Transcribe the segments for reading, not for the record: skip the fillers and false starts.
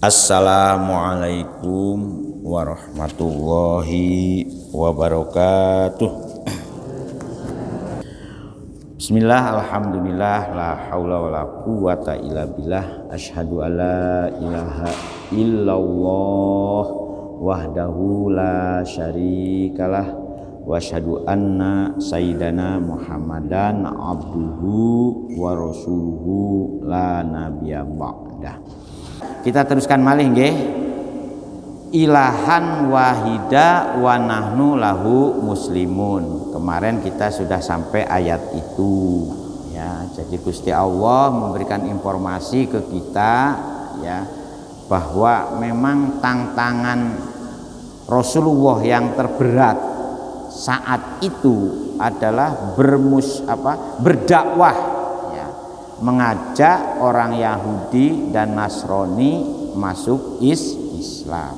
Assalamualaikum warahmatullahi wabarakatuh. Bismillah, alhamdulillah, la haula wala quwata illa billah. Asyhadu alla ilaha illallah wahdahu la syarikalah wa asyhadu anna sayyidana Muhammadan abduhu wa rasuluhu la nabiyya ba'dah. Kita teruskan malih nggih. Ilahan wahida wa nahnu lahu muslimun. Kemarin kita sudah sampai ayat itu ya. Jadi Gusti Allah memberikan informasi ke kita ya, bahwa memang tantangan Rasulullah yang terberat saat itu adalah berdakwah ya, mengajak orang Yahudi dan Nasrani masuk Islam.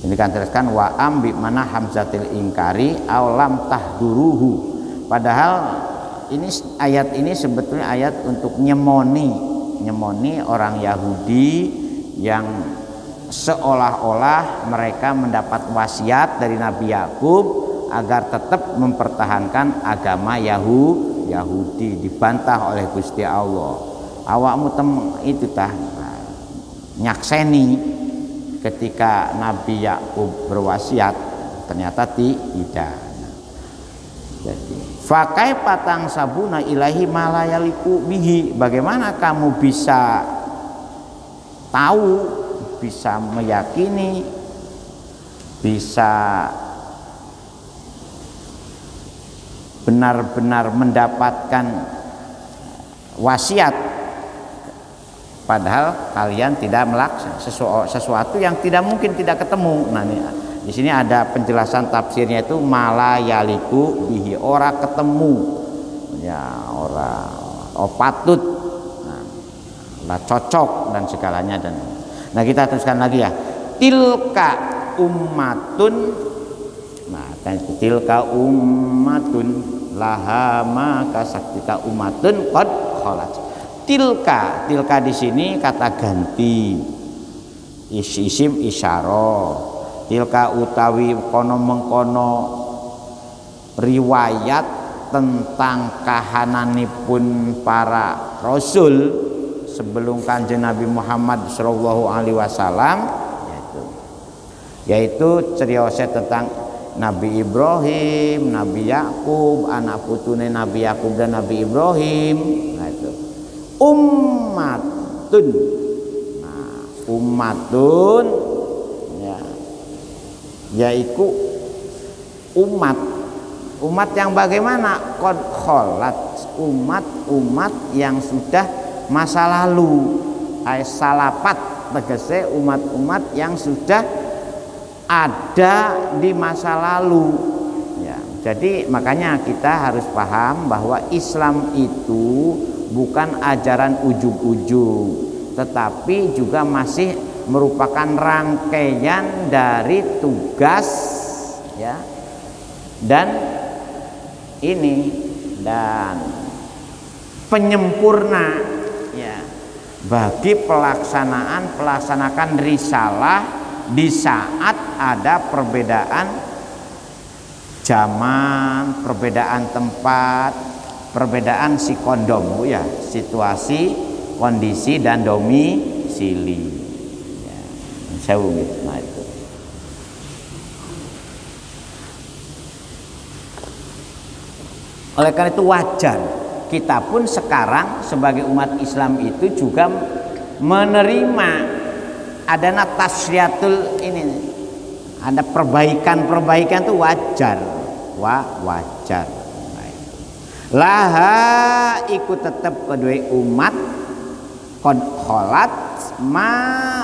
Ini kan teruskan wa ambi mana hamzatil ingkari alam tahduruhu. Padahal ini ayat ini sebetulnya ayat untuk nyemoni orang Yahudi yang seolah-olah mereka mendapat wasiat dari Nabi Yakub agar tetap mempertahankan agama Yahudi. Dibantah oleh Gusti Allah. Awakmu itu tah nyakseni ketika Nabi Yakub berwasiat, ternyata tidak. Jadi fakai patang sabuna ilahi malayaliku bihi. Bagaimana kamu bisa tahu, bisa meyakini, bisa benar-benar mendapatkan wasiat padahal kalian tidak melaksanakan sesuatu yang tidak mungkin tidak ketemu. Nah, di sini ada penjelasan tafsirnya itu malayaliku bihi, ora ketemu ya, ora patut, nah, cocok dan segalanya. Dan nah, kita teruskan lagi ya. Tilka ummatun, nah kan tilka ummatun laha ma kasaktika ummatun qad khalat. Tilka di sini kata ganti, isim isyarah. Tilka utawi kono mengkono riwayat tentang kahananipun para rasul sebelum Kanjeng Nabi Muhammad sallallahu alaihi wasallam, yaitu cerita tentang Nabi Ibrahim, Nabi Yakub, anak putune Nabi Yakub dan Nabi Ibrahim. Nah, itu ummatun. Nah, ummatun ya, yaitu umat yang bagaimana? Qad kholat, umat yang sudah masa lalu. Salapat tegese umat-umat yang sudah ada di masa lalu ya. Jadi makanya kita harus paham bahwa Islam itu bukan ajaran ujug-ujug, tetapi juga masih merupakan rangkaian dari tugas ya, dan penyempurna ya bagi pelaksanakan risalah di saat ada perbedaan zaman, perbedaan tempat, perbedaan kondom ya, situasi, kondisi dan domisili ya, nah itu. Oleh karena itu wajar kita pun sekarang sebagai umat Islam itu juga menerima adanya tasriatul ini, ada perbaikan itu wajar, wajar. Laha ikut tetap kedua umat qad kholat ma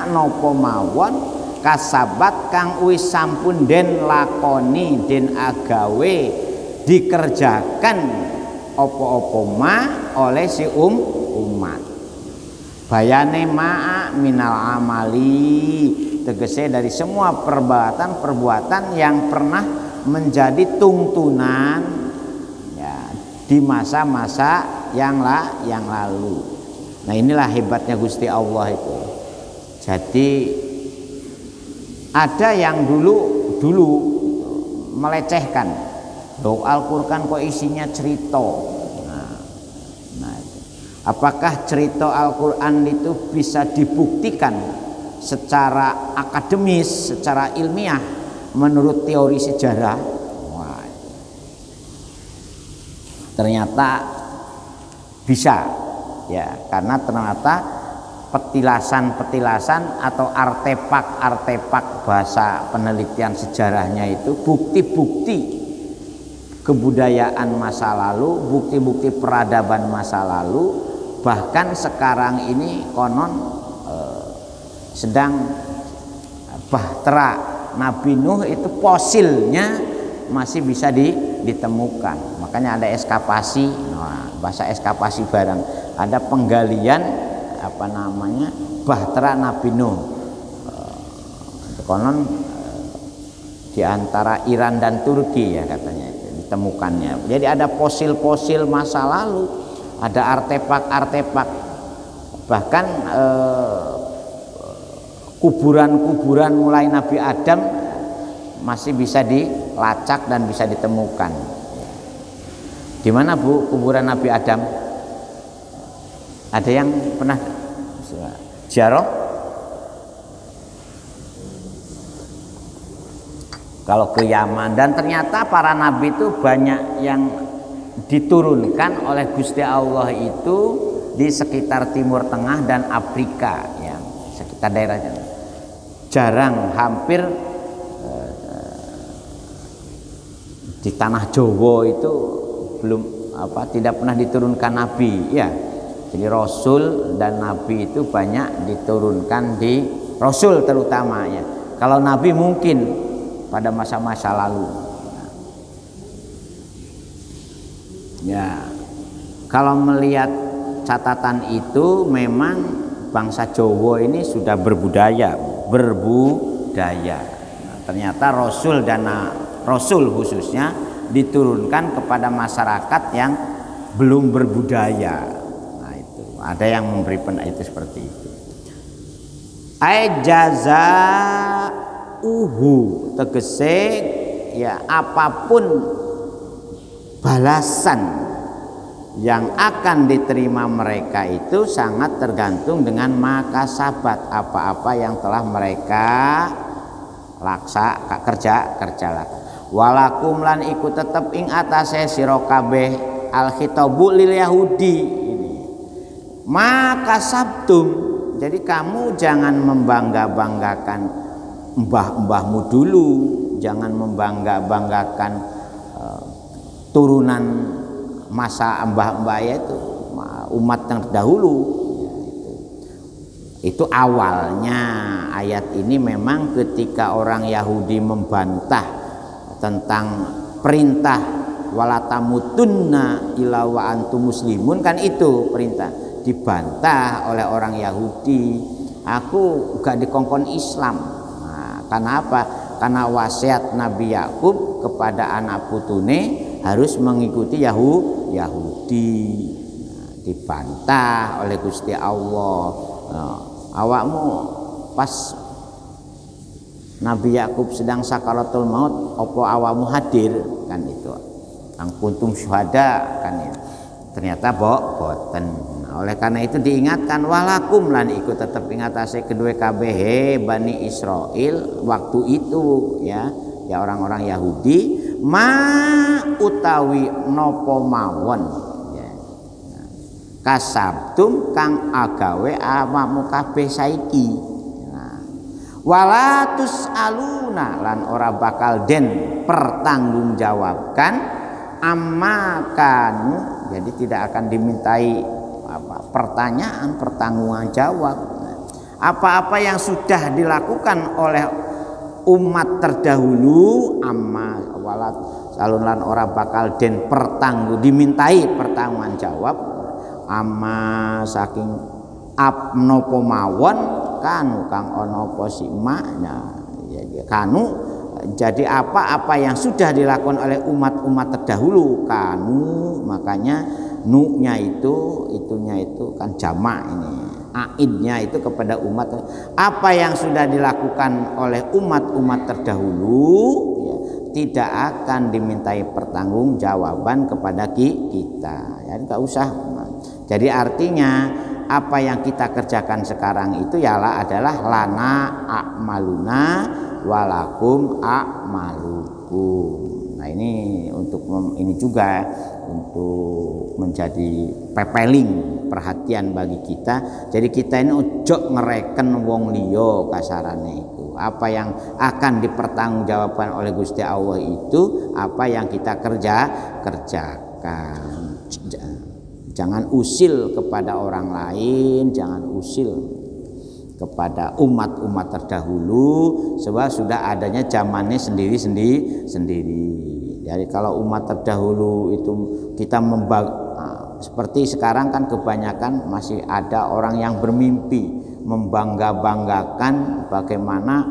nopo mawon kasabat kang wis sampun den lakoni den agawe dikerjakan opo-opo ma oleh si umat. Bayane ma'a minal amali, tegese dari semua perbuatan yang pernah menjadi tuntunan ya, di masa-masa yang lalu. Nah, inilah hebatnya Gusti Allah itu. Jadi ada yang dulu melecehkan, loh Al-Qur'an kok isinya cerita. Nah, apakah cerita Al-Qur'an itu bisa dibuktikan secara akademis, secara ilmiah menurut teori sejarah? Wah, ternyata bisa, ya, karena ternyata petilasan atau artefak bahasa penelitian sejarahnya itu bukti-bukti kebudayaan masa lalu, bukti-bukti peradaban masa lalu, bahkan sekarang ini konon sedang bahtera Nabi Nuh itu fosilnya masih bisa ditemukan. Makanya ada eskapasi, bahasa eskapasi barang, ada penggalian bahtera Nabi Nuh, konon di antara Iran dan Turki, ya, katanya itu ditemukannya. Jadi ada fosil-fosil masa lalu, ada artefak, bahkan kuburan-kuburan mulai Nabi Adam masih bisa dilacak dan bisa ditemukan. Di mana, Bu, kuburan Nabi Adam? Ada yang pernah ziarah? Kalau ke Yaman, dan ternyata para nabi itu banyak yang diturunkan oleh Gusti Allah itu di sekitar Timur Tengah dan Afrika, ya, sekitar daerahnya. Jarang, hampir di tanah Jawa itu belum tidak pernah diturunkan nabi, ya. Jadi Rasul dan Nabi itu banyak diturunkan di Rasul terutama, ya. Kalau Nabi mungkin pada masa-masa lalu. Ya, kalau melihat catatan itu memang bangsa Jawa ini sudah berbudaya. Nah, ternyata Rasul dan Rasul khususnya diturunkan kepada masyarakat yang belum berbudaya. Ada yang memberi itu seperti itu. Jazauhu tegese, ya, apapun balasan yang akan diterima mereka itu sangat tergantung dengan makasabat, apa-apa yang telah mereka kerja. Walakum lan iku tetep ing atase sira kabeh al khitabu lil yahudi. Maka sabtum, jadi kamu jangan membangga-banggakan mbah-mbahmu dulu, jangan membangga-banggakan turunan masa mbah-mbah itu umat yang terdahulu. Itu awalnya ayat ini memang ketika orang Yahudi membantah tentang perintah walatamutunna illa wa antum muslimun, kan itu perintah, dibantah oleh orang Yahudi. Aku gak dikongkon Islam. Nah, karena apa? Karena wasiat Nabi Yakub kepada anak putune harus mengikuti Yahudi. Nah, dibantah oleh Gusti Allah. Nah, awakmu pas Nabi Yakub sedang sakaratul maut, opo awakmu hadir, kan itu. Ang kuntum syuhada, kan ya. Ternyata boten. Oleh karena itu diingatkan walakum lan ikut tetap ingatase kedua KBH Bani Israel waktu itu, ya orang-orang Yahudi utawi nopo mawon, ya. Kasabtum kang agawe awakmu kabeh saiki. Walatus aluna lan ora bakal den pertanggungjawabkan amma kanu, jadi tidak akan dimintai pertanggungan jawab apa-apa yang sudah dilakukan oleh umat terdahulu. Amma walat salun lan ora bakal den dimintai pertanggungan jawab amma saking napa mawon kanu kang ana apa sikmanya, ya, kanu jadi apa-apa yang sudah dilakukan oleh umat-umat terdahulu, kanu makanya Nu-nya itunya itu kan jamak ini. Aidnya itu kepada umat. Apa yang sudah dilakukan oleh umat-umat terdahulu ya, tidak akan dimintai pertanggungjawaban kepada kita. Ya enggak usah. Jadi artinya apa yang kita kerjakan sekarang itu ialah adalah lana a'maluna walakum a'malukum. Nah ini untuk ini juga untuk menjadi pepeling perhatian bagi kita. Jadi kita ini ojo ngereken wong liya kasarane itu. Apa yang akan dipertanggungjawabkan oleh Gusti Allah itu apa yang kita kerjakan. Jangan usil kepada orang lain, jangan usil kepada umat-umat terdahulu, sebab sudah adanya zamannya sendiri. Jadi kalau umat terdahulu itu kita seperti sekarang kan kebanyakan masih ada orang yang bermimpi membangga-banggakan bagaimana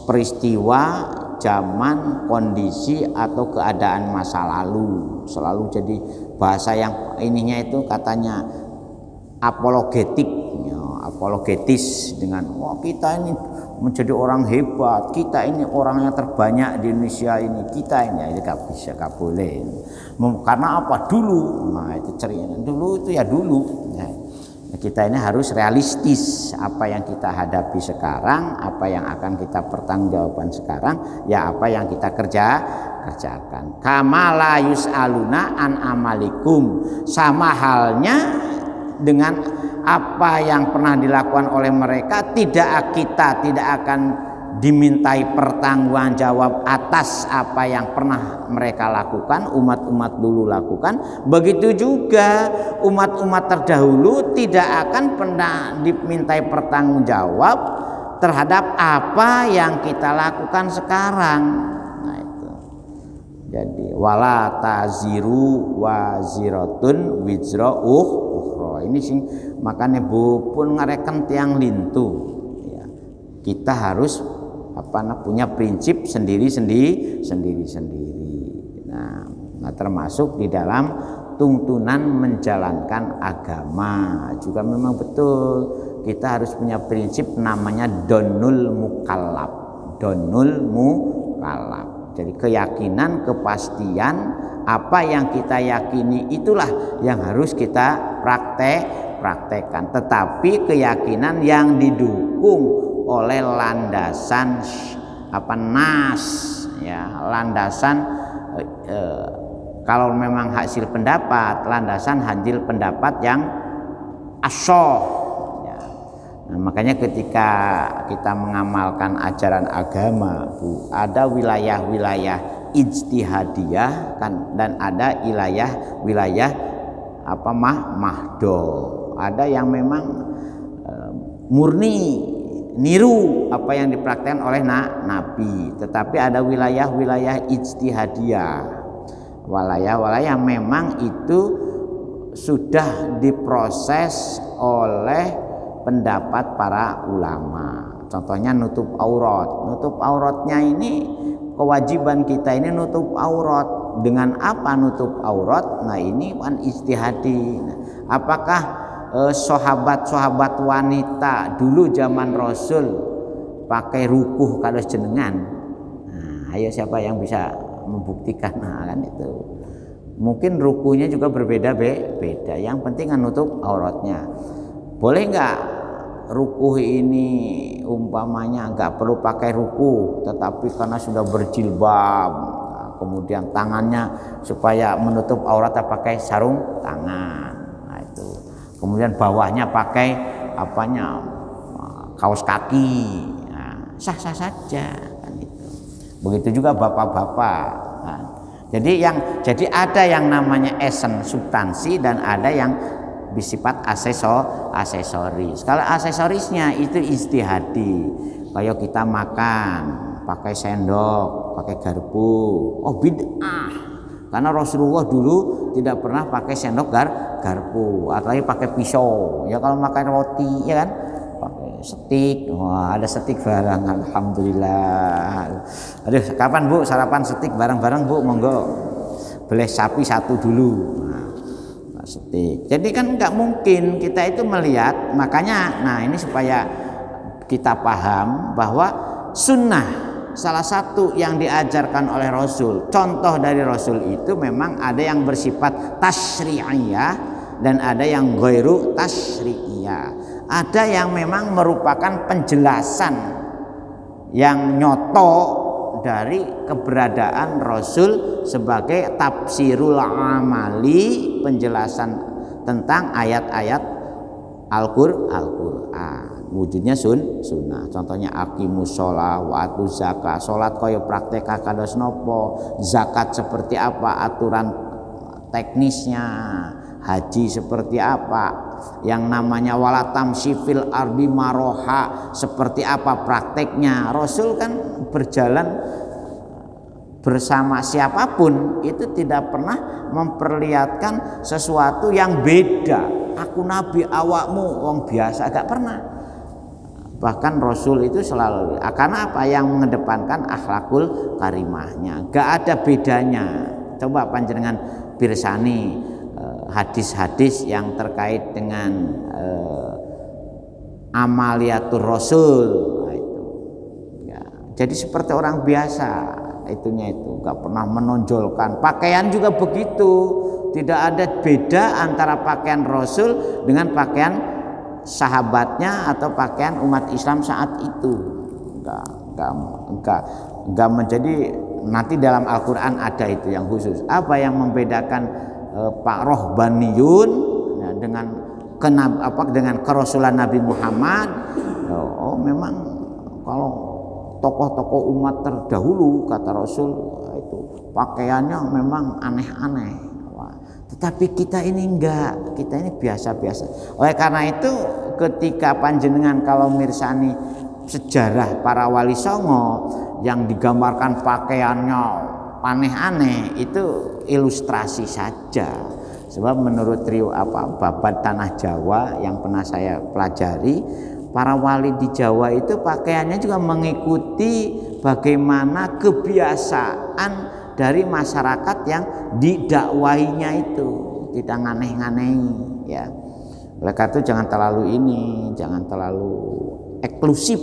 peristiwa zaman, kondisi atau keadaan masa lalu. Selalu jadi bahasa yang ininya itu katanya apologetis dengan kita ini menjadi orang hebat, kita ini orang yang terbanyak di Indonesia ini, kita ini nggak bisa, nggak boleh. Karena apa dulu? Nah itu cerita dulu itu ya dulu. Nah, kita ini harus realistis apa yang kita hadapi sekarang, apa yang akan kita pertanggungjawaban sekarang, ya apa yang kita kerjakan. Kamala yus'aluna an amalikum, sama halnya dengan apa yang pernah dilakukan oleh mereka, kita tidak akan dimintai pertanggungjawaban atas apa yang pernah mereka lakukan, umat-umat dulu lakukan. Begitu juga umat-umat terdahulu tidak akan pernah dimintai pertanggungjawab terhadap apa yang kita lakukan sekarang. Nah itu. Jadi wala taziru waziratun wizra ukhra. Ini sing makanya Bu pun ngareken tiang lintu. Ya. Kita harus punya prinsip sendiri-sendiri. Nah, termasuk di dalam tuntunan menjalankan agama juga memang betul kita harus punya prinsip namanya donul mukallaf. Jadi keyakinan, kepastian apa yang kita yakini itulah yang harus kita praktekkan. Tetapi keyakinan yang didukung oleh landasan nas ya, landasan kalau memang hasil pendapat, landasan hasil pendapat yang asoh ya. Nah, makanya ketika kita mengamalkan ajaran agama Bu, ada wilayah-wilayah ijtihadiyah kan, dan ada wilayah mahdo. Ada yang memang murni niru apa yang dipraktikkan oleh Nabi, tetapi ada wilayah-wilayah ijtihadiyah, wilayah memang itu sudah diproses oleh pendapat para ulama. Contohnya nutup auratnya ini kewajiban kita ini nutup aurat. Dengan apa nutup aurat? Nah ini kan ijtihadi. Nah, apakah sahabat wanita dulu zaman Rasul pakai rukuh kalau jenengan? Nah, ayo siapa yang bisa membuktikan? Nah, kan itu. Mungkin rukuhnya juga berbeda-beda. Yang penting kan nutup auratnya. Boleh nggak rukuh ini umpamanya nggak perlu pakai rukuh, tetapi karena sudah berjilbab, kemudian tangannya supaya menutup aurat pakai sarung tangan. Nah, itu. Kemudian bawahnya pakai kaos kaki, nah, sah-sah saja kan itu. Begitu juga bapak-bapak. Nah, jadi ada yang namanya esen substansi dan ada yang bersifat aksesoris. Kalau aksesorisnya itu ijtihadi. Kayak kita makan pakai sendok, pakai garpu. Oh bid'ah. Karena Rasulullah dulu tidak pernah pakai sendok garpu, apalagi pakai pisau. Ya kalau makan roti ya kan pakai setik. Wah, ada setik barang, alhamdulillah. Aduh, kapan Bu sarapan setik bareng-bareng Bu? Monggo. Beles sapi satu dulu. Nah, setik. Jadi kan nggak mungkin kita itu melihat, makanya nah ini supaya kita paham bahwa sunnah salah satu yang diajarkan oleh Rasul, contoh dari Rasul itu memang ada yang bersifat tasyri'iyah dan ada yang ghairu tasyri'iyah. Ada yang memang merupakan penjelasan yang nyoto dari keberadaan Rasul sebagai tafsirul amali, penjelasan tentang ayat-ayat Al-Qur'an. Wujudnya sunnah. Contohnya aqimus sholat wa atuz zakat. Sholat kaya praktek kados nopo, zakat seperti apa, aturan teknisnya, haji seperti apa, yang namanya wala tamshi fil ardi maroha seperti apa prakteknya. Rasul kan berjalan bersama siapapun itu tidak pernah memperlihatkan sesuatu yang beda. Aku nabi, awakmu wong biasa, gak pernah. Bahkan Rasul itu selalu, karena apa, yang mengedepankan akhlakul karimahnya, gak ada bedanya. Coba panjenengan pirsani hadis-hadis yang terkait dengan amaliatur Rasul, nah itu ya, jadi seperti orang biasa itunya, itu nggak pernah menonjolkan. Pakaian juga begitu, tidak ada beda antara pakaian Rasul dengan pakaian sahabatnya atau pakaian umat Islam saat itu. Enggak menjadi, nanti dalam Al-Qur'an ada itu yang khusus. Apa yang membedakan Pak Rohbaniyun ya, dengan kerasulan Nabi Muhammad? Oh, memang kalau tokoh-tokoh umat terdahulu kata Rasul itu pakaiannya memang aneh-aneh. Tetapi kita ini enggak, kita ini biasa-biasa. Oleh karena itu ketika panjenengan kalau mirsani sejarah para wali songo yang digambarkan pakaiannya aneh-aneh, itu ilustrasi saja. Sebab menurut babat tanah Jawa yang pernah saya pelajari, para wali di Jawa itu pakaiannya juga mengikuti bagaimana kebiasaan dari masyarakat yang didakwahinya itu, tidak nganeh-nganehi ya. Oleh karena itu jangan terlalu eksklusif.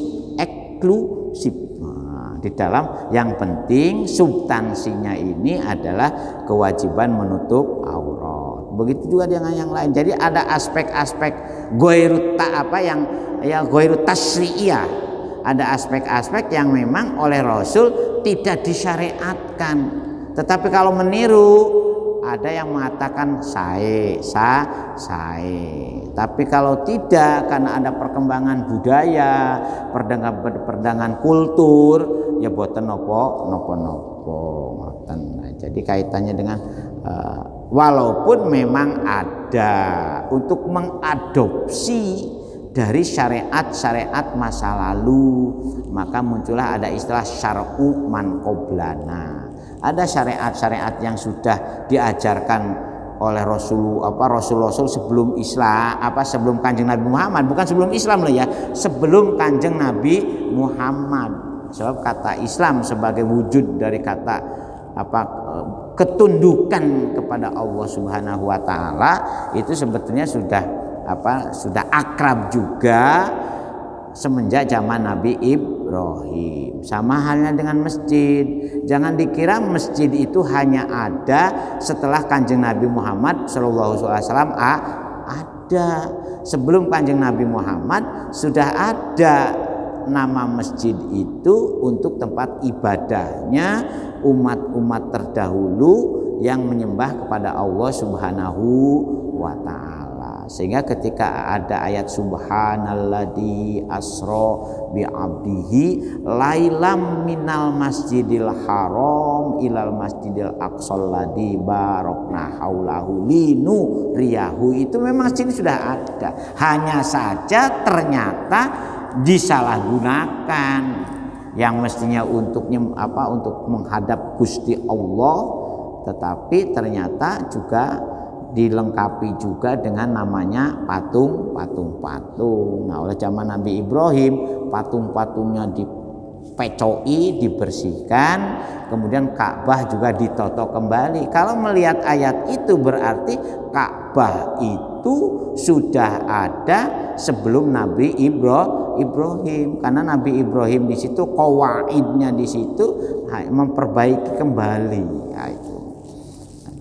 Nah, di dalam yang penting substansinya ini adalah kewajiban menutup aurat. Begitu juga dengan yang lain. Jadi ada aspek-aspek ghairu tasyri'iyah. Ada aspek-aspek yang memang oleh Rasul tidak disyariatkan. Tetapi kalau meniru, ada yang mengatakan sae. Tapi kalau tidak, karena ada perkembangan budaya, perdagangan kultur, ya boten nopo. Nah, jadi kaitannya dengan walaupun memang ada untuk mengadopsi dari syariat-syariat masa lalu, maka muncullah ada istilah syar'u man qoblana. Ada syariat-syariat yang sudah diajarkan oleh Rasul-Rasul sebelum Islam, sebelum Kanjeng Nabi Muhammad, bukan sebelum Islam loh ya, sebelum Kanjeng Nabi Muhammad. Sebab kata Islam sebagai wujud dari kata ketundukan kepada Allah Subhanahu wa taala itu sebetulnya sudah akrab juga semenjak zaman Nabi Ibrahim. Sama halnya dengan masjid. Jangan dikira masjid itu hanya ada setelah Kanjeng Nabi Muhammad SAW ada. Sebelum Kanjeng Nabi Muhammad sudah ada nama masjid itu untuk tempat ibadahnya umat-umat terdahulu yang menyembah kepada Allah Subhanahu wa taala. Sehingga ketika ada ayat subhanalladzi asra bi 'abdihi lailam minal masjidil haram ilal masjidil aqsal ladzi barakna haulahu linuriyahu, itu memang sini sudah ada, hanya saja ternyata disalahgunakan yang mestinya untuk menghadap Gusti Allah, tetapi ternyata juga dilengkapi juga dengan namanya patung. Nah, oleh zaman Nabi Ibrahim patung-patungnya dipecoi, dibersihkan, kemudian Ka'bah juga ditoto kembali. Kalau melihat ayat itu berarti Ka'bah itu sudah ada sebelum Nabi Ibrahim, karena Nabi Ibrahim di situ qawaidnya di situ memperbaiki kembali. Nah, itu.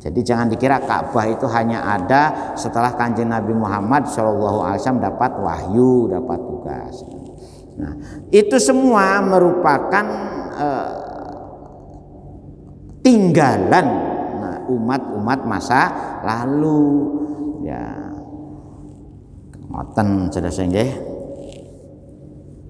Jadi jangan dikira Ka'bah itu hanya ada setelah Kanjeng Nabi Muhammad SAW dapat wahyu, dapat tugas. Nah, itu semua merupakan tinggalan umat-umat masa lalu. Ya, ngoten sedasa nggih.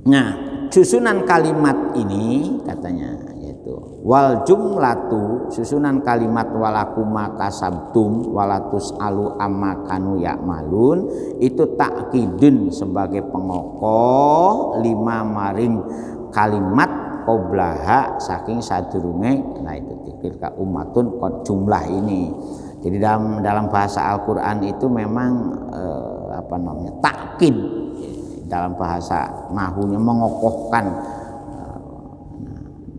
Nah, susunan kalimat ini katanya yaitu wal jumlatu, susunan kalimat walakuma kasabtum walatus alu amma kanu ya'malun, itu takkidun sebagai pengokoh lima maring kalimat qoblaha saking sadurunge. Nah, itu tilka ummatun jumlah ini. Jadi dalam bahasa Al-Qur'an itu memang takkid, dalam bahasa nahunya mengokohkan,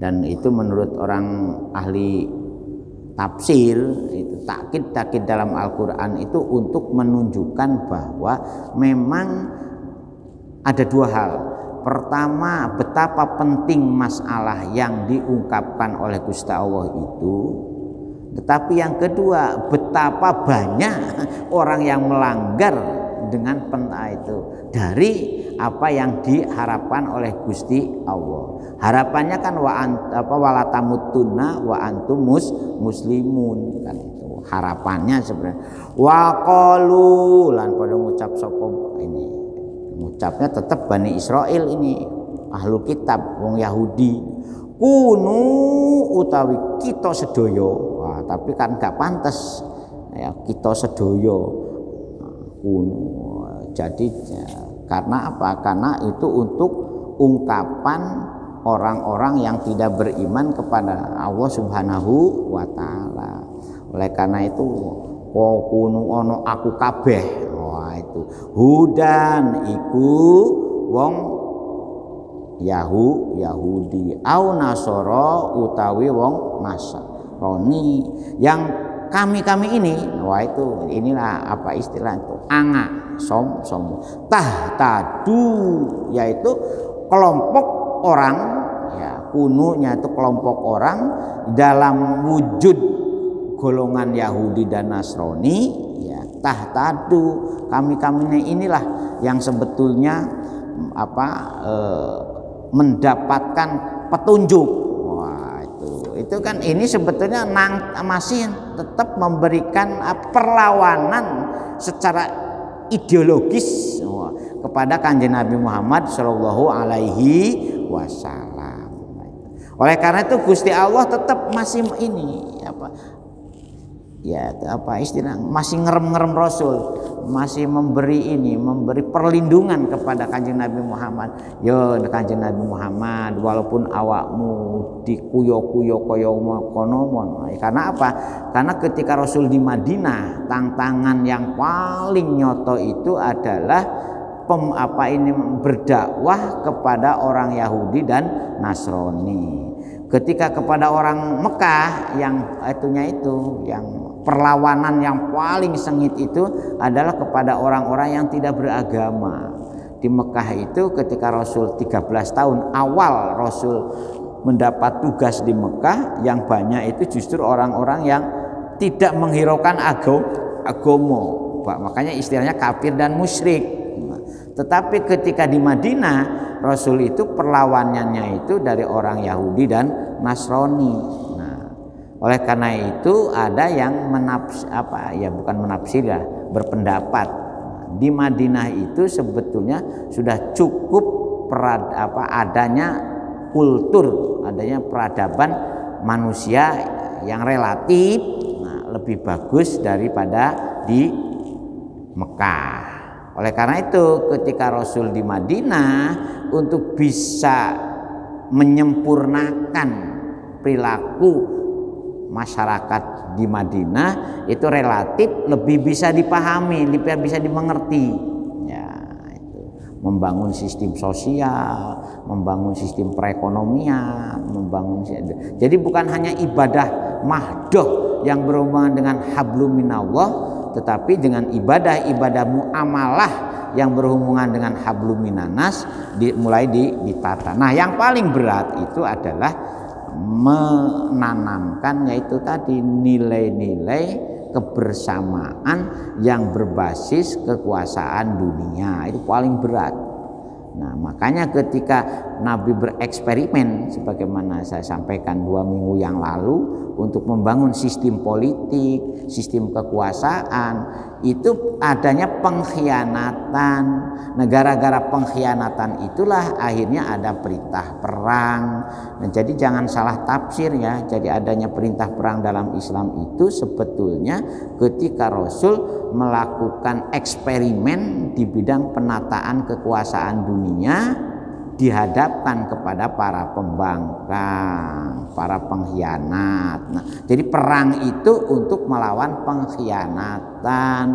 dan itu menurut orang ahli tafsir itu takkid dalam Al-Qur'an itu untuk menunjukkan bahwa memang ada dua hal. Pertama, betapa penting masalah yang diungkapkan oleh Gusti Allah itu. Tetapi yang kedua, betapa banyak orang yang melanggar dengan itu dari apa yang diharapkan oleh Gusti Allah. Harapannya kan wala tamutunna wa antum muslimun, kan itu harapannya sebenarnya. Wa qalu lan pada ngucap sapa ini, ngucapnya tetap Bani Israel ini, ahlul kitab, wong Yahudi, kunu utawi kita sedaya. Wah, tapi kan gak pantas ya, kita sedaya kunu. Jadi karena apa? Karena itu untuk ungkapan orang-orang yang tidak beriman kepada Allah Subhanahu wa taala. Oleh karena itu kunu ono aku kabeh. Wah, itu hudan iku wong Yahudi au nasoro utawi wong Nasrani. Yang kami ini, wah itu inilah apa istilah itu, anga som tahtadu, yaitu kelompok orang ya, kununya itu kelompok orang dalam wujud golongan Yahudi dan Nasrani ya, tahtadu, kami inilah yang sebetulnya mendapatkan petunjuk. Itu kan ini sebetulnya masih tetap memberikan perlawanan secara ideologis kepada Kanjeng Nabi Muhammad Shallallahu Alaihi Wasallam. Oleh karena itu Gusti Allah tetap masih ini istilah masih ngerem Rasul, masih memberi perlindungan kepada Kanjeng Nabi Muhammad. Yo Kanjeng Nabi Muhammad, walaupun awakmu dikuyo-kuyo kaya kono. Karena apa? Karena ketika Rasul di Madinah, tantangan yang paling nyoto itu adalah berdakwah kepada orang Yahudi dan Nasrani. Ketika kepada orang Mekah yang perlawanan yang paling sengit itu adalah kepada orang-orang yang tidak beragama. Di Mekah itu ketika Rasul 13 tahun awal Rasul mendapat tugas di Mekah, yang banyak itu justru orang-orang yang tidak menghiraukan agama. Makanya istilahnya kafir dan musyrik. Tetapi ketika di Madinah, Rasul itu perlawanannya itu dari orang Yahudi dan Nasrani. Oleh karena itu ada yang berpendapat di Madinah itu sebetulnya sudah cukup adanya kultur, adanya peradaban manusia yang relatif lebih bagus daripada di Mekah. Oleh karena itu ketika Rasul di Madinah, untuk bisa menyempurnakan perilaku masyarakat di Madinah itu relatif lebih bisa dipahami, lebih bisa dimengerti. Ya, itu. membangun sistem sosial, membangun sistem perekonomian, jadi bukan hanya ibadah mahdoh yang berhubungan dengan hablum minallah, tetapi dengan ibadah muamalah yang berhubungan dengan hablum minanas mulai ditata. Nah, yang paling berat itu adalah menanamkan yaitu tadi nilai-nilai kebersamaan yang berbasis kekuasaan dunia, itu paling berat. Nah, makanya ketika Nabi bereksperimen sebagaimana saya sampaikan 2 minggu yang lalu untuk membangun sistem politik, sistem kekuasaan, itu adanya pengkhianatan. Nah, gara-gara pengkhianatan itulah akhirnya ada perintah perang. Nah, jadi jangan salah tafsir ya. Jadi adanya perintah perang dalam Islam itu sebetulnya ketika Rasul melakukan eksperimen di bidang penataan kekuasaan dunia dihadapkan kepada para pembangkang, para pengkhianat. Nah, jadi perang itu untuk melawan pengkhianatan.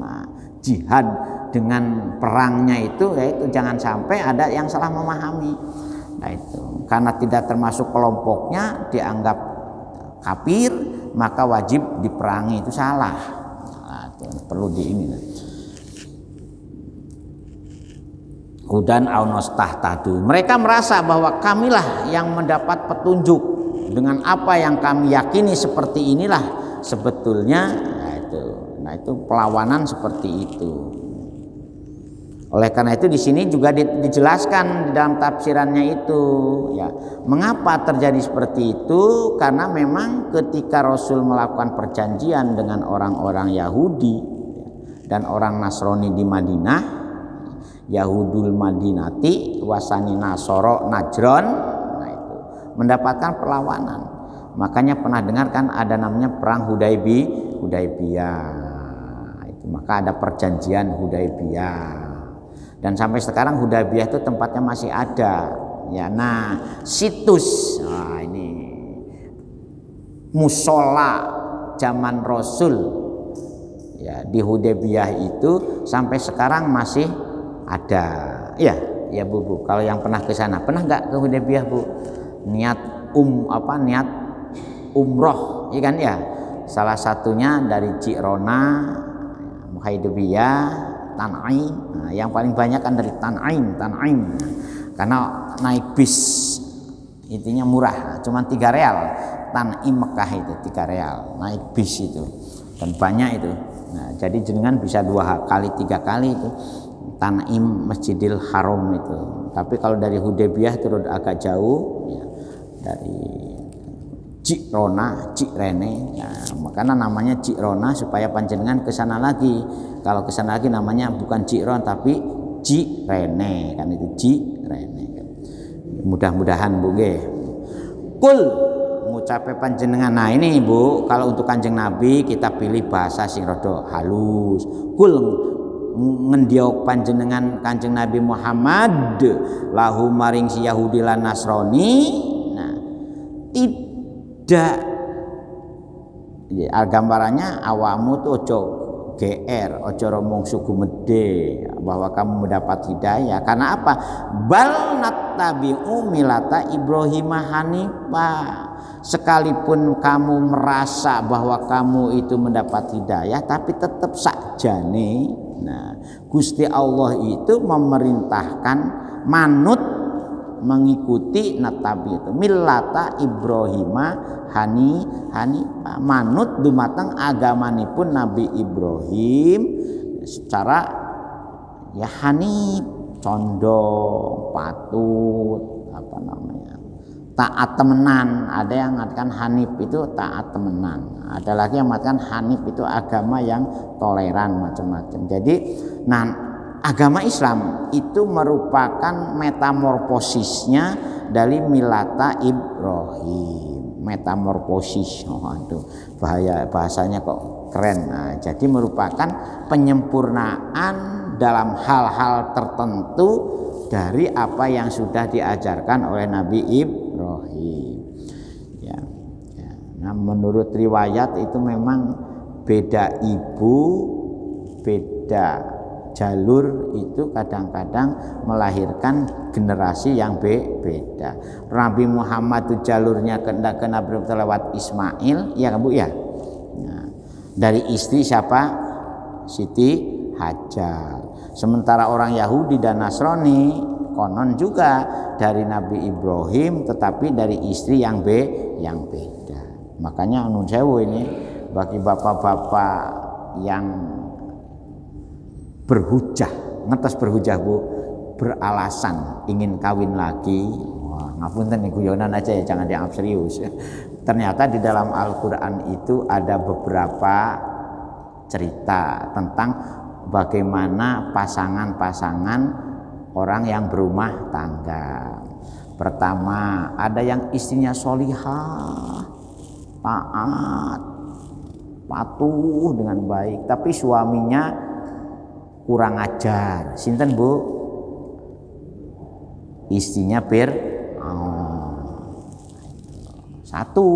Nah, jihad dengan perangnya itu yaitu jangan sampai ada yang salah memahami. Nah, itu karena tidak termasuk kelompoknya dianggap kafir, maka wajib diperangi, itu salah. Nah, itu perlu ini. Hudan aunos tahtadu. Mereka merasa bahwa kamilah yang mendapat petunjuk dengan apa yang kami yakini seperti inilah sebetulnya. Nah itu perlawanan seperti itu. Oleh karena itu di sini juga dijelaskan di dalam tafsirannya itu ya, mengapa terjadi seperti itu, karena memang ketika Rasul melakukan perjanjian dengan orang-orang Yahudi dan orang Nasrani di Madinah, Yahudul Madinati wasani Nasoro Najron, nah itu mendapatkan perlawanan. Makanya pernah dengar kan ada namanya perang Hudaybiyah. Itu maka ada perjanjian Hudaybiyah. Dan sampai sekarang Hudaybiyah itu tempatnya masih ada. Ya, nah situs, nah ini musola zaman Rasul ya di Hudaybiyah itu sampai sekarang masih ada. Ya Bu. Kalau yang pernah ke sana, pernah nggak ke Hudaybiyah Bu? Niat umroh, ya kan ya. Salah satunya dari Ji'rona, Hudaybiyah, Tan'im. Nah, yang paling banyak kan dari Tan'im. Karena naik bis intinya murah, cuma 3 real. Tan'im Mekah itu 3 real, naik bis itu. Dan banyak itu. Nah, jadi jenengan bisa 2 kali 3 kali itu. Tan'im Masjidil Haram itu. Tapi kalau dari Hudaybiyah itu agak jauh ya, dari Ji'rene ya, makanya namanya Ji'rona supaya panjenengan ke sana lagi. Kalau ke sana lagi namanya bukan Ji'ron tapi Ji'rene, kan itu Ji'rene. Mudah-mudahan Bu nggih. Kul ngucape panjenengan. Nah ini Bu, kalau untuk Kanjeng Nabi kita pilih bahasa sing rada halus. Kul ngendiok panjenengan Kanjeng Nabi Muhammad lahu maring si Yahudi lan Nasrani. Nah, tidak ya, gambarannya awakmu tuh ojo GR, ojo romong suku mede bahwa kamu mendapat hidayah. Karena apa? Bal nattabi'u milata Ibrahim hanifa. Sekalipun kamu merasa bahwa kamu itu mendapat hidayah, tapi tetap sakjane. Nah, Gusti Allah itu memerintahkan manut mengikuti natabi itu millata Ibrahim hanifah, manut dumateng agamanipun Nabi Ibrahim secara ya hanif, condong, patut, taat temenan. Ada yang mengatakan hanif itu taat temenan, ada lagi yang mengatakan hanif itu agama yang toleran macam-macam. Jadi agama Islam itu merupakan metamorfosisnya dari milata Ibrahim. Metamorfosis, aduh bahasanya kok keren. Nah, jadi merupakan penyempurnaan dalam hal-hal tertentu dari apa yang sudah diajarkan oleh Nabi Ibrahim. Ya. Nah, menurut riwayat itu memang beda ibu, beda jalur itu kadang-kadang melahirkan generasi yang beda. Nabi Muhammad itu jalurnya ke Nabi lewat Ismail, ya Bu ya. Nah, dari istri siapa? Siti Hajar. Sementara orang Yahudi dan Nasrani konon juga dari Nabi Ibrahim, tetapi dari istri yang beda. Makanya nun sewu ini bagi bapak-bapak yang berhujah, ngetes berhujah Bu, beralasan ingin kawin lagi, ngapunten nih guyonan aja ya, jangan dianggap serius. Ternyata di dalam Al-Quran itu ada beberapa cerita tentang bagaimana pasangan-pasangan orang yang berumah tangga. Pertama, ada yang istrinya solihah, taat, patuh dengan baik, tapi suaminya kurang ajar. Sinten Bu? Istrinya satu.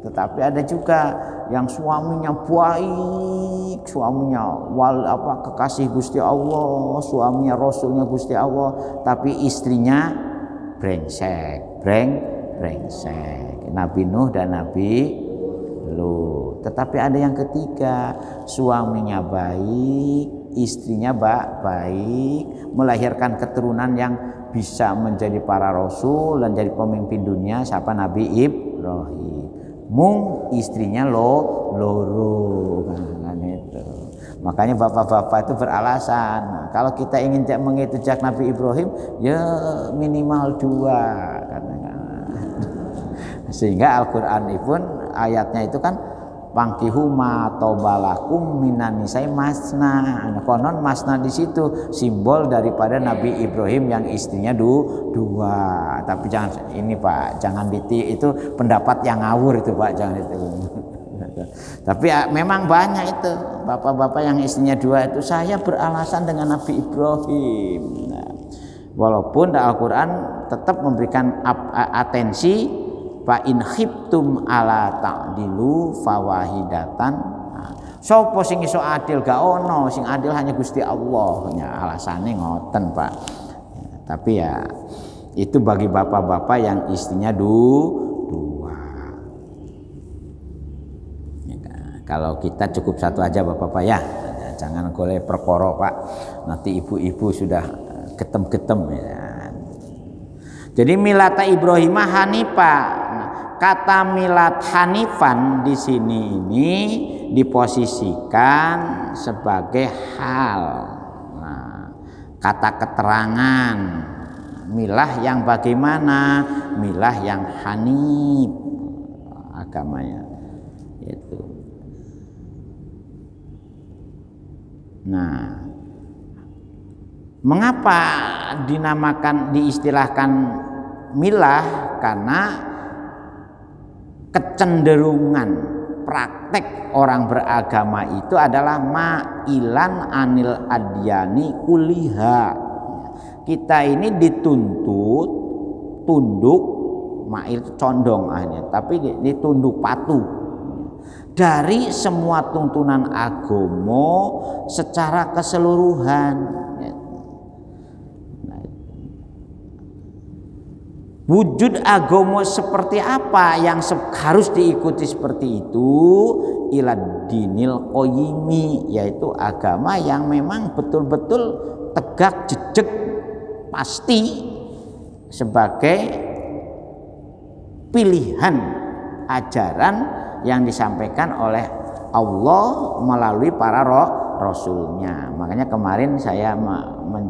Tetapi ada juga yang suaminya baik, suaminya kekasih Gusti Allah, suaminya Rasulnya Gusti Allah, tapi istrinya brengsek. Nabi Nuh dan Nabi Lut. Tetapi ada yang ketiga, suaminya baik, istrinya baik, melahirkan keturunan yang bisa menjadi para rasul dan jadi pemimpin dunia, siapa? Nabi Ibrahim. Mung istrinya loro kan itu. Makanya bapak-bapak itu beralasan, nah, kalau kita ingin mengitujak Nabi Ibrahim ya minimal 2 sehingga Al-Qur'an pun ayatnya itu kan Pangkihu ma tobalakum minan nisai masna. Nah, konon masna di situ simbol daripada Nabi Ibrahim yang istrinya 2. Tapi jangan ini Pak, jangan itu pendapat yang ngawur itu Pak, jangan itu. Tapi ya, memang banyak itu bapak-bapak yang istrinya 2 itu saya beralasan dengan Nabi Ibrahim. Nah, walaupun Al-Qur'an tetap memberikan atensi fa in khiftum ala ta'dilu fawahidatan. Nah, sapa sing iso adil gak ono, sing adil hanya Gusti Allah. Ya, alasane ngoten Pak. Ya, tapi ya itu bagi bapak-bapak yang istrinya 2. Ya, kalau kita cukup 1 aja bapak-bapak ya. Jangan golek perkara Pak. Nanti ibu-ibu sudah getem-getem ya. Jadi milata Ibrahimah Hanifah. Kata milat Hanifan di sini ini diposisikan sebagai hal. Nah, kata keterangan milah yang bagaimana? Milah yang hanif agamanya itu. Nah, mengapa diistilahkan milah? Karena kecenderungan praktek orang beragama itu adalah ma'ilan anil adyani kuliha. Kita ini dituntut tunduk, ma'il condong akhirnya, tapi ditunduk patuh dari semua tuntunan agama secara keseluruhan. Wujud agama seperti apa yang harus diikuti seperti itu? Ilad dinil qayyimi, yaitu agama yang memang betul-betul tegak jejak pasti sebagai pilihan ajaran yang disampaikan oleh Allah melalui para rasulnya. Makanya kemarin saya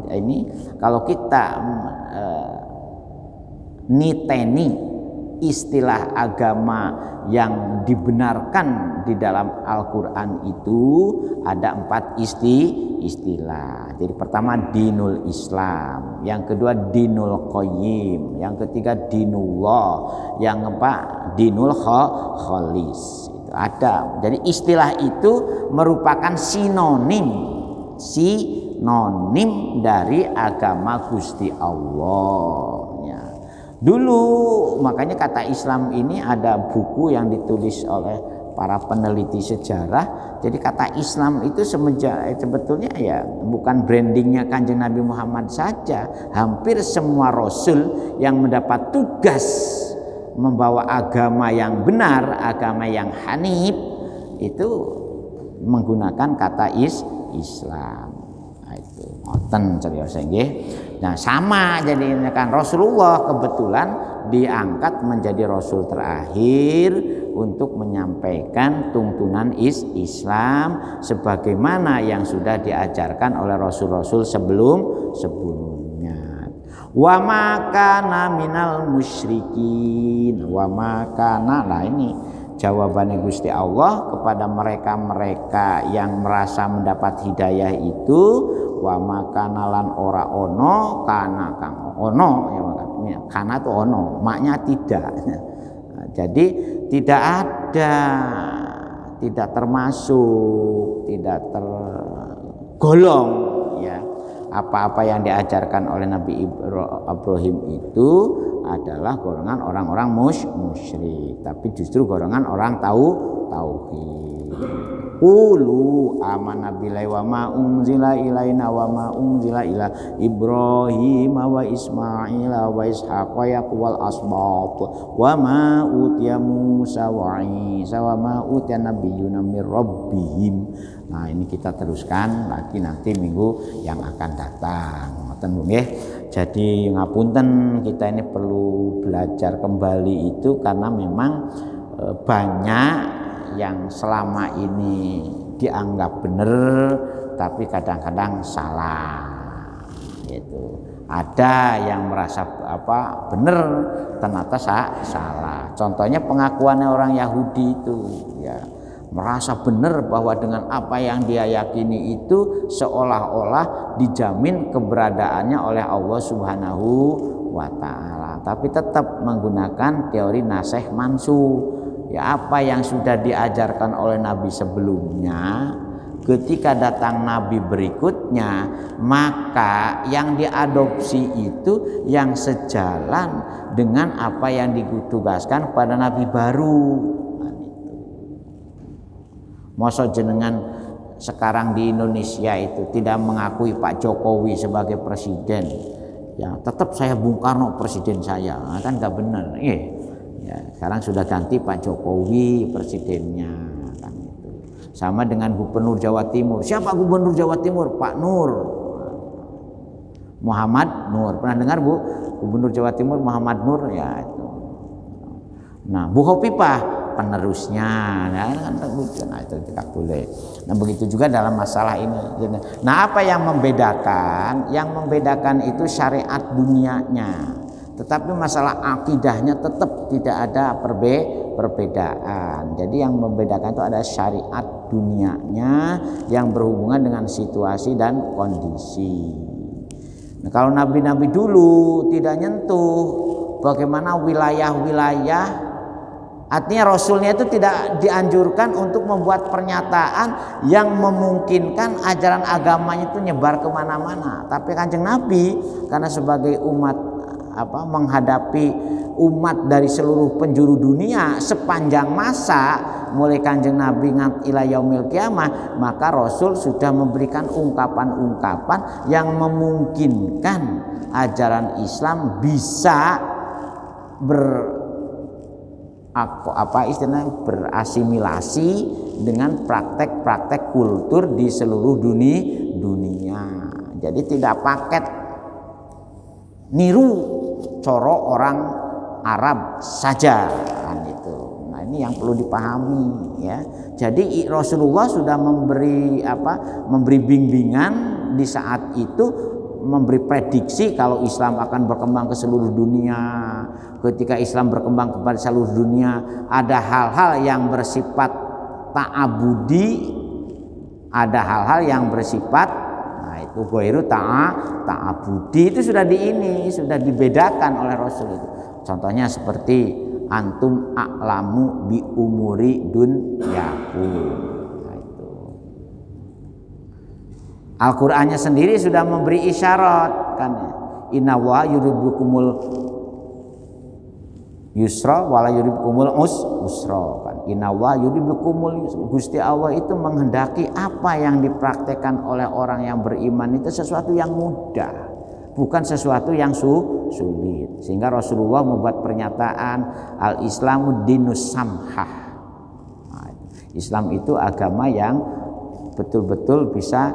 ini kalau kita niteni istilah agama yang dibenarkan di dalam Al-Quran itu ada 4 istilah. Jadi pertama dinul Islam, yang kedua dinul Qayyim, yang ketiga dinullah, yang keempat dinul Khalis. Itu ada. Jadi istilah itu merupakan sinonim dari agama Gusti Allah. Dulu makanya kata Islam ini ada buku yang ditulis oleh para peneliti sejarah. Jadi kata Islam itu sebetulnya ya bukan brandingnya Kanjeng Nabi Muhammad saja. Hampir semua rasul yang mendapat tugas membawa agama yang benar, agama yang hanif, itu menggunakan kata Islam. Nah, itu ngoten ceriosa nggih. Nah, sama jadi kan Rasulullah kebetulan diangkat menjadi rasul terakhir untuk menyampaikan tuntunan Islam sebagaimana yang sudah diajarkan oleh rasul-rasul sebelumnya. Wa makana minal musyrikin, wa makana. Nah, ini jawabannya Gusti Allah kepada mereka-mereka yang merasa mendapat hidayah itu, wa makana lan ora ono kana kang ono ya, kana itu ono, maknya tidak. Jadi tidak ada, tidak termasuk, tidak tergolong ya apa-apa yang diajarkan oleh Nabi Ibrahim itu adalah golongan orang-orang musyrik, tapi justru golongan orang tauhid. Qulu amanna billahi wa ma unzila ilaina wa ma unzila ila Ibrahim wa Ismail wa Ishaq wa Yaqub wal asbaq wa ma utiya Musa wa Isa wa ma utiya nabiyyuna mir rabbihim. Nah, ini kita teruskan lagi nanti minggu yang akan datang. Ngoten nggih. Jadi ngapunten, kita ini perlu belajar kembali itu karena memang banyak yang selama ini dianggap benar tapi kadang-kadang salah gitu. Ada yang merasa benar ternyata salah. Contohnya pengakuannya orang Yahudi itu ya, merasa benar bahwa dengan apa yang dia yakini itu seolah-olah dijamin keberadaannya oleh Allah Subhanahu wa taala, tapi tetap menggunakan teori nasih mansuh. Ya, apa yang sudah diajarkan oleh Nabi sebelumnya, ketika datang Nabi berikutnya, maka yang diadopsi itu yang sejalan dengan apa yang ditugaskan pada Nabi baru. Masa jenengan sekarang di Indonesia itu tidak mengakui Pak Jokowi sebagai presiden, ya tetap saya Bung Karno presiden saya, nah, kan nggak benar. Ya, sekarang sudah ganti Pak Jokowi presidennya kan itu. Sama dengan Gubernur Jawa Timur. Siapa Gubernur Jawa Timur? Pak Nur. Muhammad Nur. Pernah dengar Bu? Gubernur Jawa Timur Muhammad Nur ya itu. Nah, Bu Hovifah penerusnya. Nah, itu tidak boleh. Nah, begitu juga dalam masalah ini. Nah, apa yang membedakan? Yang membedakan itu syariat dunianya. Tetapi masalah akidahnya tetap tidak ada perbedaan. Jadi yang membedakan itu ada syariat dunianya yang berhubungan dengan situasi dan kondisi. Nah, kalau nabi-nabi dulu tidak nyentuh bagaimana wilayah-wilayah, artinya rasulnya itu tidak dianjurkan untuk membuat pernyataan yang memungkinkan ajaran agamanya itu nyebar kemana-mana. Tapi Kanjeng Nabi karena sebagai umat menghadapi umat dari seluruh penjuru dunia sepanjang masa mulai Kanjeng Nabi nganti ila yaumil kiamah, maka Rasul sudah memberikan ungkapan-ungkapan yang memungkinkan ajaran Islam bisa berasimilasi dengan praktek-praktek kultur di seluruh dunia. Jadi tidak paket niru coro orang Arab saja kan itu. Nah, ini yang perlu dipahami ya. Jadi Rasulullah sudah memberi bimbingan di saat itu, memberi prediksi kalau Islam akan berkembang ke seluruh dunia. Ketika Islam berkembang kepada seluruh dunia, ada hal-hal yang bersifat ta'abudi, ada hal-hal yang bersifat itu ghairu ta'abudi, itu sudah dibedakan oleh Rasul itu. Contohnya seperti antum a'lamu bi umuri dunyakum. Nah, itu. Al-Qur'annya sendiri sudah memberi isyarat kan, inna wa yuridukumul yusra wala yuribukumul usra kan. Inna wa yuribukumul yusra. Gusti Allah itu menghendaki apa yang dipraktekkan oleh orang yang beriman itu sesuatu yang mudah, bukan sesuatu yang sulit. Sehingga Rasulullah membuat pernyataan al-Islamu dinus samhah. Nah, Islam itu agama yang betul-betul bisa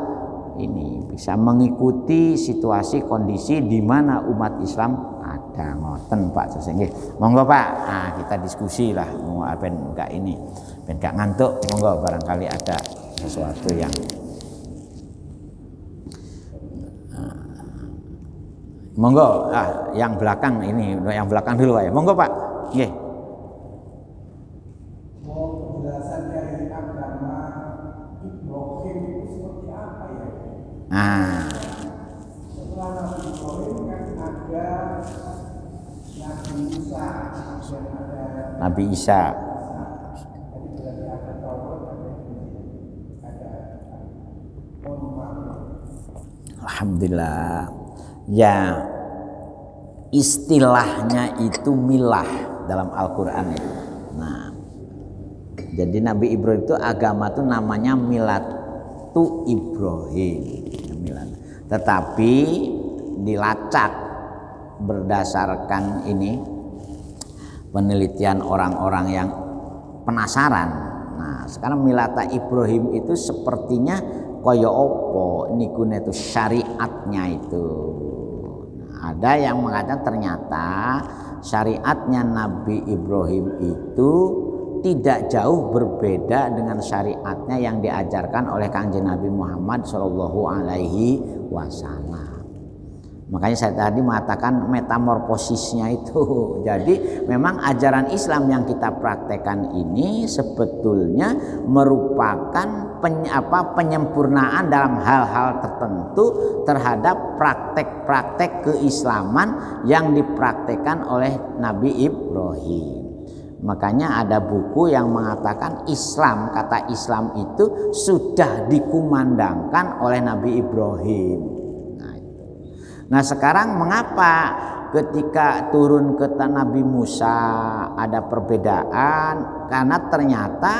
mengikuti situasi kondisi di mana umat Islam ada. Ngoten Pak Sesengge. Monggo Pak. Nah, kita diskusi lah. Mau ben enggak ngantuk. Monggo barangkali ada sesuatu yang monggo, yang belakang dulu ya. Monggo Pak. Nggih. Mau penjelasan dari agama Ibrahim itu seperti apa ya? Setelah Nabi Ibrahim kan ada Nabi Musa dan ada Nabi Isa. Jadi berarti ada Taurat, ada Alhamdulillah. Ya, istilahnya itu milah dalam Al-Quran itu. Nah, jadi Nabi Ibrahim itu agama itu namanya milatu Ibrahim. Tetapi dilacak berdasarkan ini penelitian orang-orang yang penasaran. Nah, sekarang milata Ibrahim itu sepertinya kaya opo nikune itu syariatnya itu. Ada yang mengatakan ternyata syariatnya Nabi Ibrahim itu tidak jauh berbeda dengan syariatnya yang diajarkan oleh Kanjeng Nabi Muhammad Shallallahu Alaihi Wasallam. Makanya saya tadi mengatakan metamorfosisnya itu. Jadi memang ajaran Islam yang kita praktekkan ini sebetulnya merupakan penyempurnaan dalam hal-hal tertentu terhadap praktek-praktek keislaman yang dipraktekkan oleh Nabi Ibrahim. Makanya ada buku yang mengatakan Islam, kata Islam itu sudah dikumandangkan oleh Nabi Ibrahim. Nah sekarang mengapa ketika turun ke Nabi Musa ada perbedaan? Karena ternyata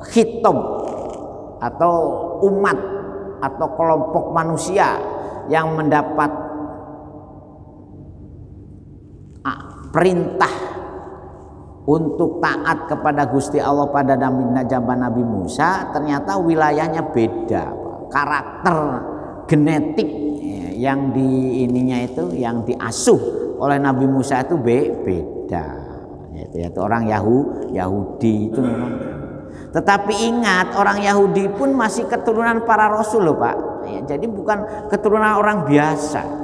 khitab atau umat atau kelompok manusia yang mendapat perintah untuk taat kepada Gusti Allah pada zaman Nabi Musa ternyata wilayahnya beda, karakter genetik yang yang diasuh oleh Nabi Musa itu beda, yaitu orang Yahudi itu memang. Tetapi ingat, orang Yahudi pun masih keturunan para rasul loh Pak. Jadi bukan keturunan orang biasa.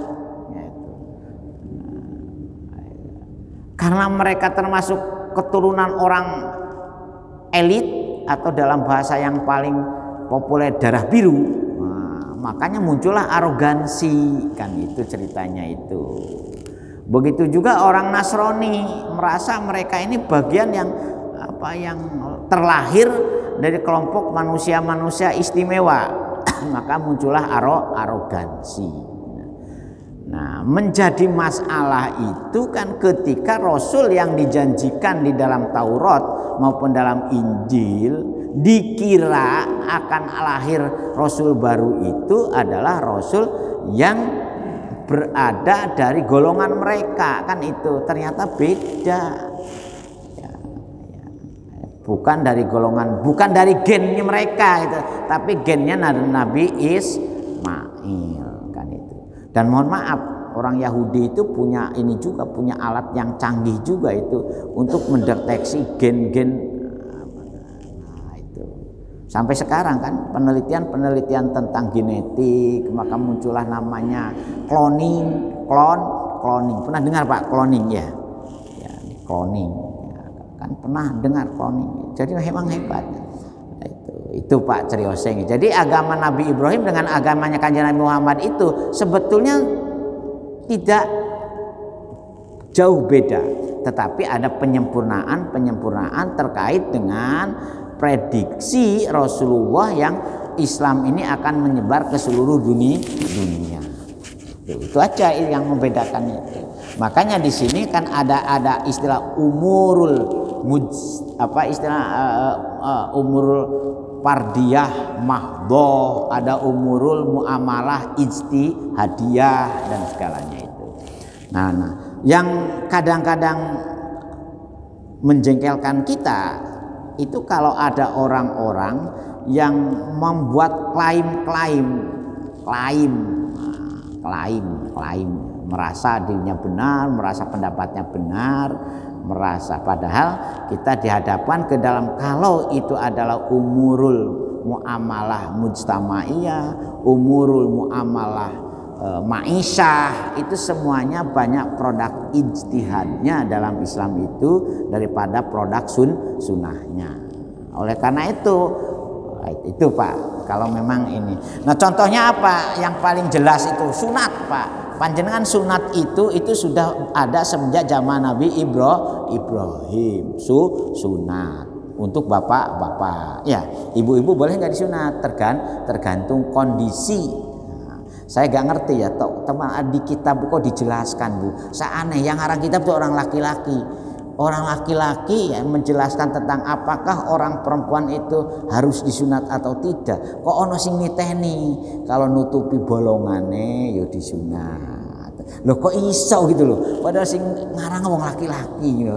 Karena mereka termasuk keturunan orang elit atau dalam bahasa yang paling populer darah biru. Makanya muncullah arogansi, kan itu ceritanya itu. Begitu juga orang Nasrani merasa mereka ini bagian yang terlahir dari kelompok manusia-manusia istimewa. Maka muncullah arogansi. Nah, menjadi masalah itu kan ketika Rasul yang dijanjikan di dalam Taurat maupun dalam Injil dikira akan lahir Rasul baru itu adalah Rasul yang berada dari golongan mereka, kan itu ternyata beda. Bukan dari golongan, bukan dari gennya mereka itu, tapi gennya Nabi Ismail, kan itu. Dan mohon maaf, orang Yahudi itu punya alat yang canggih juga itu untuk mendeteksi gen-gen. Sampai sekarang kan penelitian tentang genetik, maka muncullah namanya cloning. Pernah dengar Pak cloning ya? Ya, cloning. Ya, kan pernah dengar cloning. Jadi memang hebat. Itu Pak Cerioseng. Jadi agama Nabi Ibrahim dengan agamanya Kanjeng Nabi Muhammad itu sebetulnya tidak jauh beda, tetapi ada penyempurnaan terkait dengan prediksi Rasulullah yang Islam ini akan menyebar ke seluruh dunia. Itu aja yang membedakan itu. Makanya di sini kan ada istilah umurul fardiyah mahdhah, ada umurul muamalah ijtihadiyah dan segalanya itu. Nah, yang kadang-kadang menjengkelkan kita itu kalau ada orang-orang yang membuat klaim, merasa dirinya benar, merasa pendapatnya benar, merasa padahal kita dihadapkan ke dalam kalau itu adalah umurul muamalah mujtamaiyah, umurul muamalah ma'isyah, itu semuanya banyak produk ijtihadnya dalam Islam itu daripada produk sunnahnya. Oleh karena itu Pak, kalau memang ini. Nah, contohnya apa? Yang paling jelas itu sunat, Pak. Panjenengan sunat itu sudah ada semenjak zaman Nabi Ibrahim. Sunat untuk bapak-bapak. Ya, ibu-ibu boleh nggak disunat? Tergantung kondisi. Saya gak ngerti ya, teman di kitab kok dijelaskan, Bu. Saya aneh, yang ngarang kitab itu orang laki-laki. Orang laki-laki yang menjelaskan tentang apakah orang perempuan itu harus disunat atau tidak. Kok ono sing niteni kalau nutupi bolongane ya disunat. Loh kok iso gitu loh. Padahal sing ngarang wong laki-laki gitu.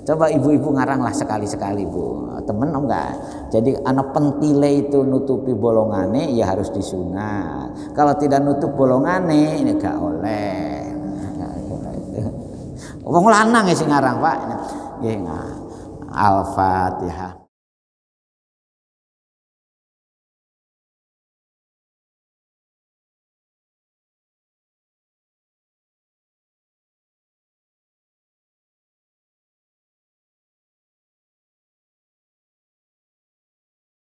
Coba ibu-ibu ngaranglah sekali-sekali, Bu. Temen enggak? Jadi anak pentile itu nutupi bolongane ya harus disunat. Kalau tidak nutup bolongane ini gak oleh. Wong lanang ya sing ngarang, Pak. Nggih. Al-Fatihah.